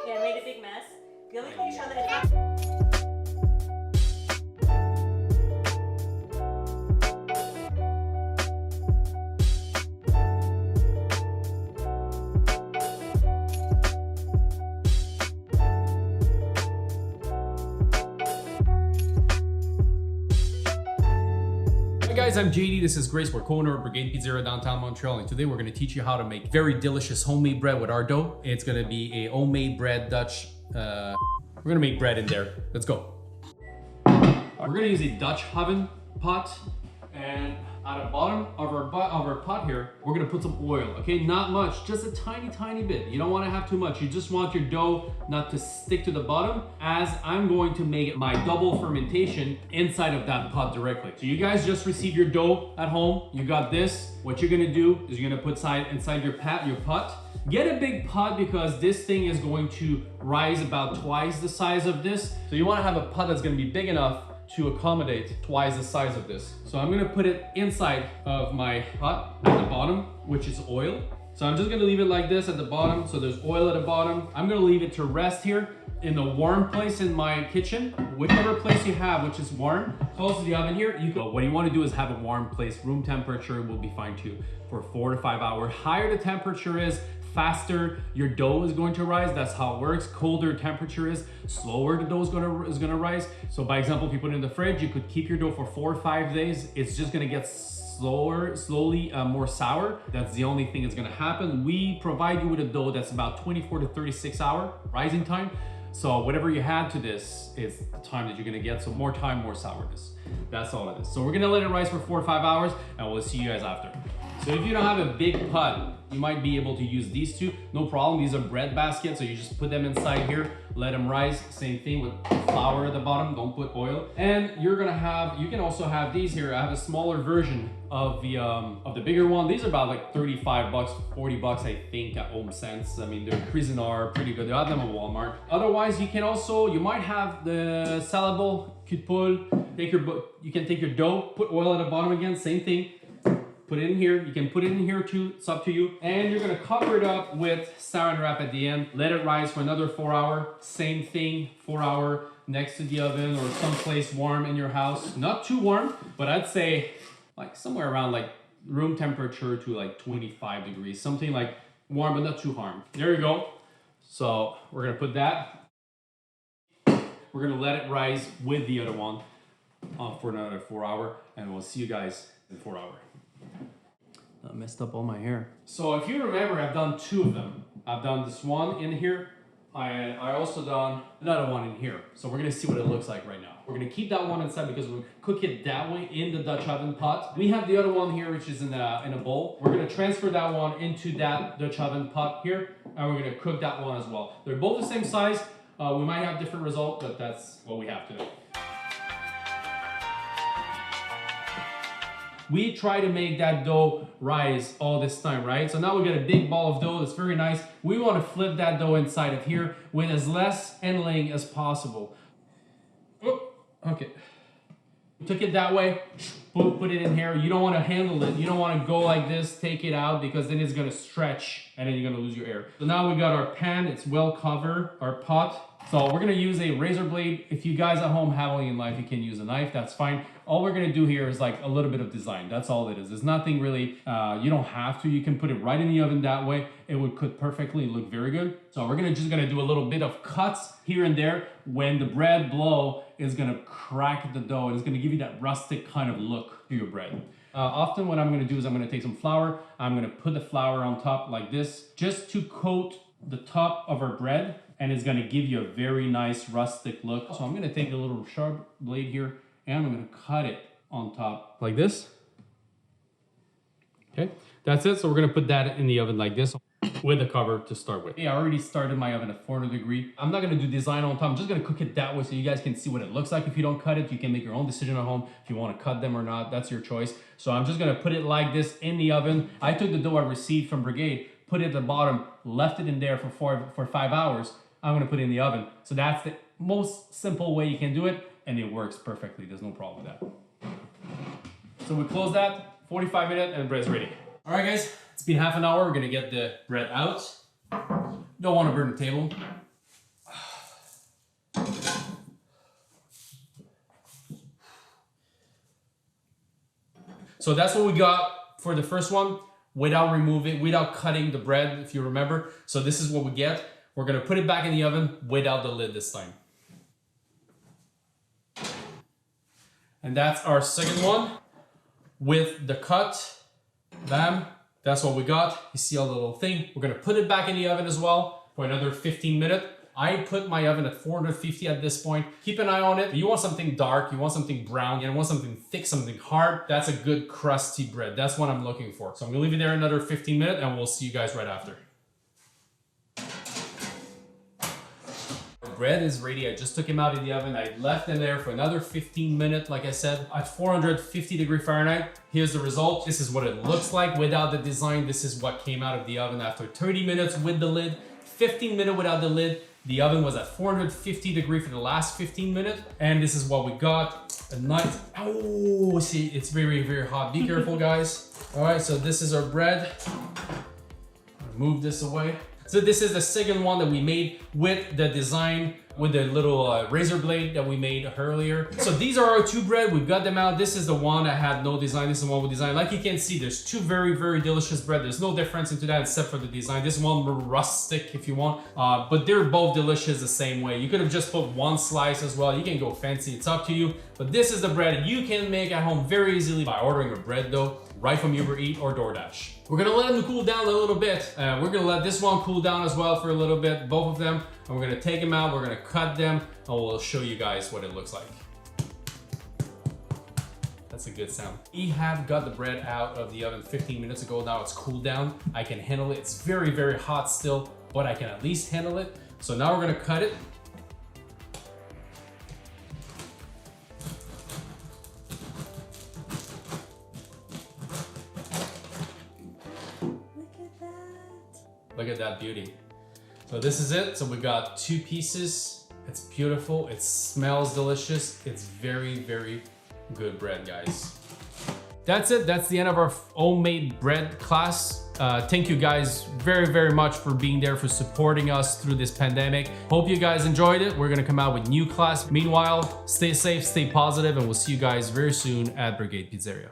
Okay, I made a big mess. You always make sure that it's not... Hey guys, I'm JD. This is Grace. We're co-owner of Brigade Pizzeria downtown Montreal, and today we're going to teach you how to make very delicious homemade bread with our dough. It's going to be a homemade bread Dutch. We're going to make bread in there. Let's go. We're going to use a Dutch oven pot, and at the bottom of our pot here, we're going to put some oil. Okay, not much, just a tiny bit. You don't want to have too much. You just want your dough not to stick to the bottom, as I'm going to make my double fermentation inside of that pot directly. So you guys just received your dough at home. You got this. What you're gonna do is you're gonna put inside your pot. Get a big pot because this thing is going to rise about twice the size of this. So you want to have a pot that's gonna be big enough to accommodate twice the size of this. So I'm gonna put it inside of my pot at the bottom, which is oil. So I'm just gonna leave it like this at the bottom. So there's oil at the bottom. I'm gonna leave it to rest here in the warm place in my kitchen, whichever place you have, which is warm, close to the oven here. What you wanna do is have a warm place. Room temperature will be fine too for 4 to 5 hours. Higher the temperature is, faster your dough is going to rise. That's how it works. Colder temperature is, slower the dough is gonna rise. So by example, if you put it in the fridge, you could keep your dough for 4 or 5 days. It's just gonna get slowly more sour. That's the only thing that's gonna happen. We provide you with a dough that's about 24 to 36 hour rising time. So whatever you add to this is the time that you're gonna get. So more time, more sourness. That's all it is. So we're gonna let it rise for 4 or 5 hours, and we'll see you guys after. So if you don't have a big pot, you might be able to use these two. No problem, these are bread baskets, so you just put them inside here, let them rise. Same thing with flour at the bottom, don't put oil. And you can also have these here. I have a smaller version of the bigger one. These are about like 35 bucks, 40 bucks, I think, at Home Sense. I mean, they're Cuisinart, pretty good. They have them at Walmart. Otherwise, you might have the salable cul de poule. You can take your dough, put oil at the bottom again, same thing. Put it in here. You can put it in here too. It's up to you. And you're gonna cover it up with Saran wrap at the end. Let it rise for another 4 hours. Same thing, 4 hours next to the oven or someplace warm in your house. Not too warm, but I'd say like somewhere around like room temperature to like 25 degrees. Something like warm, but not too warm. There you go. So we're gonna put that. We're gonna let it rise with the other one for another 4 hours, and we'll see you guys in 4 hours. I messed up all my hair. So if you remember, I've done 2 of them. I've done this one in here. I also done another one in here. So we're gonna see what it looks like right now. We're gonna keep that one inside because we'll cook it that way in the Dutch oven pot. We have the other one here, which is in a bowl. We're gonna transfer that one into that Dutch oven pot here, and we're gonna cook that one as well. They're both the same size. We might have different results, but that's what we have to do. We try to make that dough rise all this time, right? So now we got a big ball of dough that's very nice. We want to flip that dough inside of here with as less handling as possible. Oh, okay. Took it that way, put it in here. You don't want to handle it. You don't want to go like this, take it out, because then it's going to stretch and then you're going to lose your air. So now we got our pan. It's well covered, our pot. So we're gonna use a razor blade. If you guys at home have only a knife, you can use a knife, that's fine. All we're gonna do here is like a little bit of design. That's all it is. There's nothing really, you don't have to. You can put it right in the oven that way. It would cook perfectly, look very good. So we're just gonna do a little bit of cuts here and there. When the bread blow is gonna crack the dough, and it's gonna give you that rustic kind of look to your bread. Often what I'm gonna do is I'm gonna take some flour. I'm gonna put the flour on top like this, just to coat the top of our bread, and it's gonna give you a very nice rustic look. So I'm gonna take a little sharp blade here, and I'm gonna cut it on top like this. Okay, that's it. So we're gonna put that in the oven like this with the cover to start with. Okay, I already started my oven at 400 degrees. I'm not gonna do design on top. I'm just gonna cook it that way so you guys can see what it looks like. If you don't cut it, you can make your own decision at home. If you wanna cut them or not, that's your choice. So I'm just gonna put it like this in the oven. I took the dough I received from Brigade, put it at the bottom, left it in there for 5 hours. I'm gonna put it in the oven. So that's the most simple way you can do it, and it works perfectly. There's no problem with that. So we close that, 45 minutes, and bread's ready. All right, guys, it's been half an hour. We're gonna get the bread out. Don't wanna burn the table. So that's what we got for the first one without cutting the bread, if you remember. So this is what we get. We're gonna put it back in the oven without the lid this time. And that's our second one with the cut. Bam, that's what we got. You see our little thing. We're gonna put it back in the oven as well for another 15 minutes. I put my oven at 450 at this point. Keep an eye on it. You want something dark, you want something brown, you want something thick, something hard. That's a good crusty bread. That's what I'm looking for. So I'm gonna leave it there another 15 minutes and we'll see you guys right after. Bread is ready. I just took him out of the oven. I left him there for another 15 minutes, like I said, at 450°F. Here's the result. This is what it looks like without the design. This is what came out of the oven after 30 minutes with the lid, 15 minutes without the lid. The oven was at 450° for the last 15 minutes. And this is what we got. A nice, oh, see, it's very, very hot. Be careful, guys. All right, so this is our bread. Move this away. So this is the second one that we made with the design, with the little razor blade that we made earlier. So these are our two bread. We've got them out. This is the one that had no design. This is the one with design. Like you can see, there's two very, very delicious bread. There's no difference into that except for the design. This one more rustic if you want, but they're both delicious the same way. You could have just put one slice as well. You can go fancy, it's up to you. But this is the bread you can make at home very easily by ordering a bread dough right from Uber Eats or DoorDash. We're gonna let them cool down a little bit. We're gonna let this one cool down as well for a little bit, both of them. And we're gonna take them out, we're gonna cut them, and we'll show you guys what it looks like. That's a good sound. We have got the bread out of the oven 15 minutes ago. Now it's cooled down. I can handle it. It's very, very hot still, but I can at least handle it. So now we're gonna cut it. Look at that beauty. So this is it. So we got two pieces. It's beautiful. It smells delicious. It's very, very good bread, guys. That's it. That's the end of our homemade bread class. Thank you guys very, very much for being there, for supporting us through this pandemic. Hope you guys enjoyed it. We're gonna come out with new class. Meanwhile, stay safe, stay positive, and we'll see you guys very soon at Brigade Pizzeria.